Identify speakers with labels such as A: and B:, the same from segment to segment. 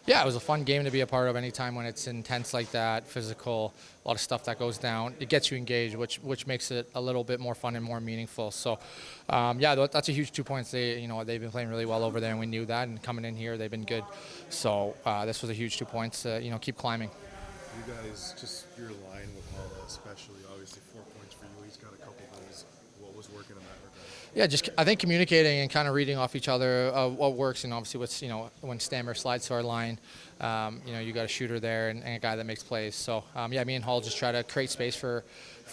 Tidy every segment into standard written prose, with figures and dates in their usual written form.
A: Yeah, it was a fun game to be a part of. Anytime when it's intense like that, physical, a lot of stuff that goes down, it gets you engaged, which makes it a little bit more fun and more meaningful. So, yeah, that's a huge 2 points. They've been playing really well over there, and we knew that. And coming in here, they've been good. So this was a huge 2 points. Keep climbing.
B: You guys, just your line with Mala, especially, obviously 4 points for you. He's got a couple goals. What was working in that regard?
A: Yeah, just I think communicating and kind of reading off each other what works, and obviously what's when Stammer slides to our line, you got a shooter there and a guy that makes plays. So yeah, me and Hall just try to create space for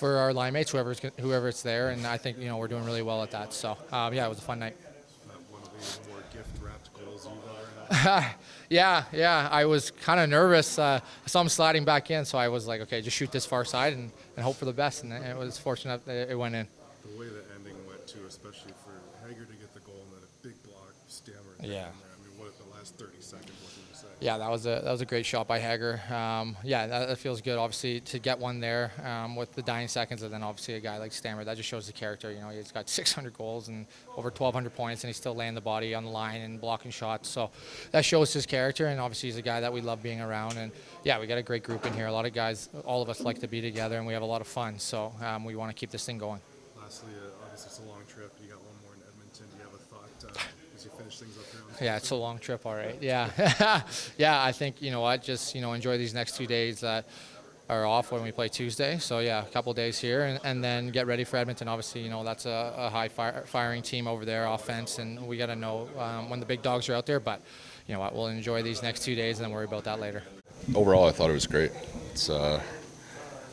A: our line mates, whoever it's there, and I think we're doing really well at that. So yeah, it was a fun night.
B: One of the more gift-wrapped goals you've ever had.
A: Yeah, I was kind of nervous. I saw him sliding back in, so I was like, okay, just shoot this far side and hope for the best, and it was fortunate that it went in.
B: The way the ending went, too, especially for Hague to get the goal and then a big block, Stammer.
A: Yeah.
B: I mean, what the last 30 seconds? What can you say?
A: Yeah, that was a great shot by Hague. Yeah, that feels good. Obviously, to get one there with the dying seconds, and then obviously a guy like Stammer, that just shows the character. He's got 600 goals and over 1,200 points, and he's still laying the body on the line and blocking shots. So that shows his character, and obviously he's a guy that we love being around. And yeah, we got a great group in here. A lot of guys, all of us like to be together, and we have a lot of fun. So we want to keep this thing going.
B: Lastly, obviously it's a long trip. You got one more in Edmonton. Do you have a thought as you finish things up here?
A: Yeah, it's a long trip, all right. Yeah, yeah. I think just enjoy these next 2 days that are off when we play Tuesday. So yeah, a couple days here, and then get ready for Edmonton. Obviously, that's a high firing team over there, offense, and we got to know when the big dogs are out there. But you know what, we'll enjoy these next 2 days and then worry about that later.
C: Overall, I thought it was great.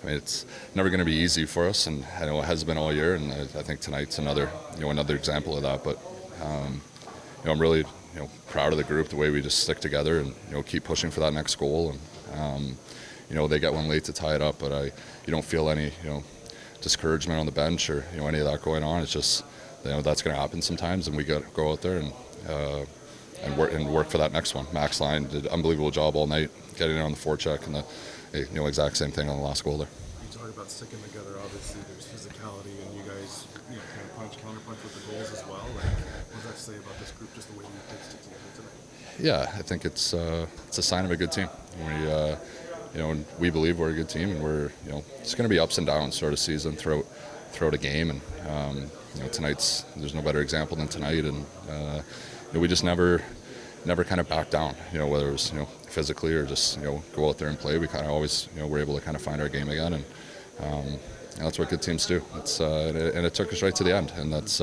C: It's never going to be easy for us, and I know it has been all year. And I think tonight's another example of that. But I'm really proud of the group, the way we just stick together and keep pushing for that next goal. And they got one late to tie it up, but you don't feel any discouragement on the bench or any of that going on. It's just that's going to happen sometimes, and we got to go out there and work for that next one. Max Line did an unbelievable job all night getting it on the forecheck, and the exact same thing on the last goal there.
B: You talk about sticking together. Obviously, there's physicality, and you guys kind of counterpunch with the goals as well. What does that say about this group, just the way you did stick together tonight?
C: Yeah, I think it's a sign of a good team. We believe we're a good team, and we're it's going to be ups and downs sort of season throughout a game, and there's no better example than tonight, and we just never kind of back down. Whether it was physically or just go out there and play, we kind of always we're able to kind of find our game again, and that's what good teams do. And it took us right to the end, and that's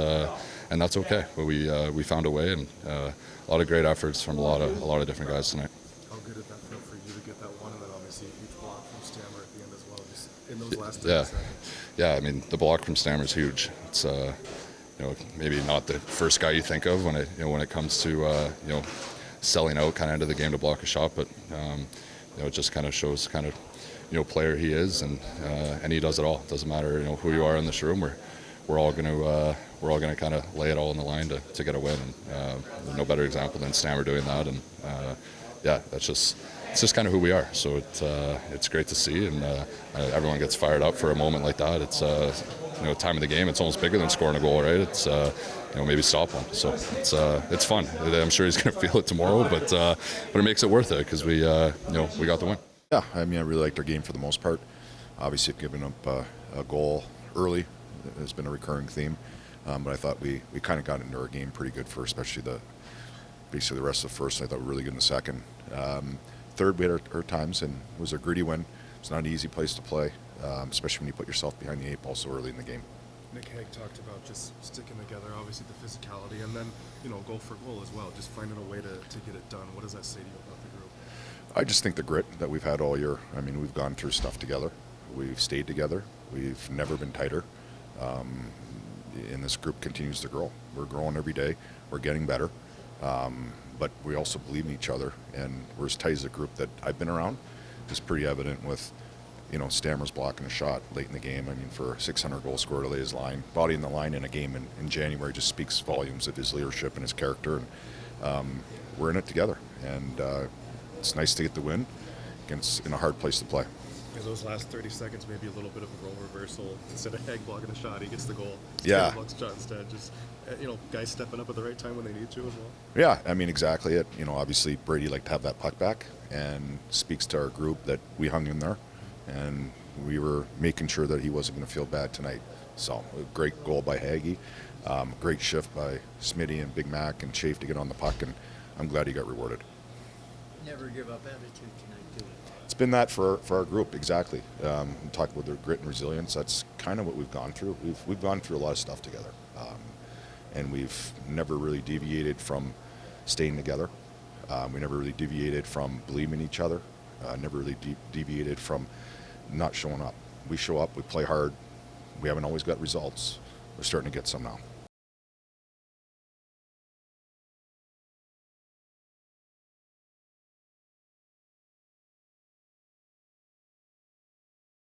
C: okay. But we found a way, and a lot of great efforts from a lot of different guys tonight.
B: How good did that feel for you to get that one, and then obviously a huge block from Stammer at the end as well, just in those last 30 seconds?
C: Yeah. I mean, the block from Stammer is huge. It's maybe not the first guy you think of when it comes to selling out kind of into the game to block a shot, but it just kind of shows kind of player he is, and he does it all. It doesn't matter who you are in this room. We're all going to kind of lay it all on the line to get a win, and no better example than Stammer doing that. And yeah, it's just kind of who we are. So it's great to see, and everyone gets fired up for a moment like that. It's time of the game. It's almost bigger than scoring a goal, right? It's maybe stop one. So it's fun. I'm sure he's going to feel it tomorrow, but it makes it worth it because we got the win.
D: Yeah, I mean, I really liked our game for the most part. Obviously, giving up a goal early has been a recurring theme, but I thought we kind of got into our game pretty good for especially basically the rest of the first. I thought we were really good in the second. Third, we had our times, and it was a gritty win. It's not an easy place to play, especially when you put yourself behind the eight ball so early in the game.
B: Nic Hague talked about just sticking together, obviously the physicality, and then goal for goal as well, just finding a way to get it done. What does that say to you about the group?
D: I just think the grit that we've had all year. I mean, we've gone through stuff together. We've stayed together. We've never been tighter. And this group continues to grow. We're growing every day. We're getting better. But we also believe in each other, and we're as tight as a group that I've been around. It's pretty evident with, Stammer's blocking a shot late in the game. I mean, for a 600 goal scorer to lay his body in the line in a game in January just speaks volumes of his leadership and his character. And we're in it together. And it's nice to get the win in a hard place to play.
B: Is those last 30 seconds maybe a little bit of a role reversal? Instead of Hague blocking a shot, he gets the goal.
D: Yeah.
B: Blocks a shot instead. Just guys stepping up at the right time when they need to as well.
D: Yeah, I mean, exactly it. Obviously Brady liked to have that puck back, and speaks to our group that we hung in there, and we were making sure that he wasn't going to feel bad tonight. So a great goal by Hague, great shift by Smitty and Big Mac and Chafe to get on the puck, and I'm glad he got rewarded.
E: Never give up attitude tonight, do it.
D: It's been that for our group, exactly. Talk about their grit and resilience. That's kind of what we've gone through. We've gone through a lot of stuff together, and we've never really deviated from staying together. We never really deviated from believing in each other. Never really deviated from not showing up. We show up, we play hard. We haven't always got results. We're starting to get some now.